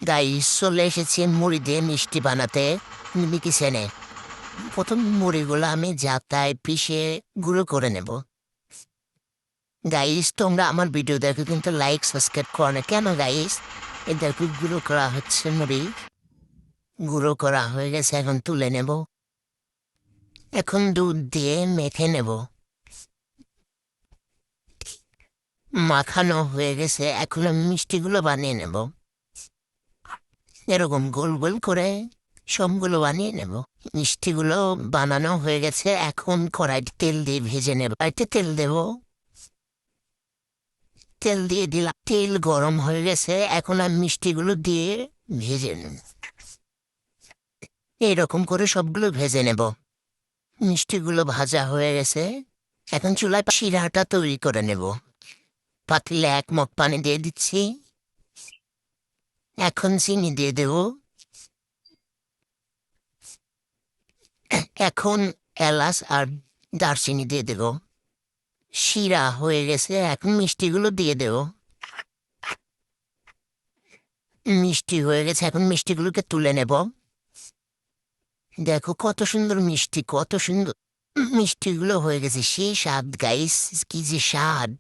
Guys চলে এসেছি মুড়ি দিয়ে মিষ্টি বানাতে কিচেনে। প্রথম মুড়িগুলো আমি যাতায় পিষে গুঁড়ো করে নেব। গাইস তোমরা আমার ভিডিও দেখো কিন্তু লাইক সাবস্ক্রাইব করো না কেন গাইস? এই দেখো গুঁড়ো করা হচ্ছে মুড়ি, গুঁড়ো করা হয়ে গেছে, এখন তুলে নেব। এখন দুধ দিয়ে মেখে নেব। মাখানো হয়ে গেছে, এখন আমি মিষ্টিগুলো বানিয়ে নেব। এরকম গোল গোল করে সবগুলো বানিয়ে নেব। মিষ্টিগুলো বানানো হয়ে গেছে, এখন কড়াইতে তেল দিয়ে ভেজে নেব। কড়াইতে তেল দেব, তেল দিয়ে দিলাম, তেল গরম হয়ে গেছে, এখন আমি মিষ্টিগুলো দিয়ে ভেজে নেব। এইরকম করে সবগুলো ভেজে নেব। মিষ্টিগুলো ভাজা হয়ে গেছে, এখন চুলায় শিরাটা তৈরি করে নেব। পাতিলে 1 মগ পানি দিয়ে দিচ্ছি, এখন চিনি দিয়ে দেব, এখন এলাচ আর দারচিনি দিয়ে দেব। শিরা হয়ে গেছে, এখন মিষ্টিগুলো দিয়ে দেব। মিষ্টি হয়ে গেছে, এখন মিষ্টিগুলোকে তুলে নেব। দেখো কত সুন্দর মিষ্টি, কত সুন্দর মিষ্টিগুলো হয়ে গেছে, সেই স্বাদ গাইস, কি যে স্বাদ!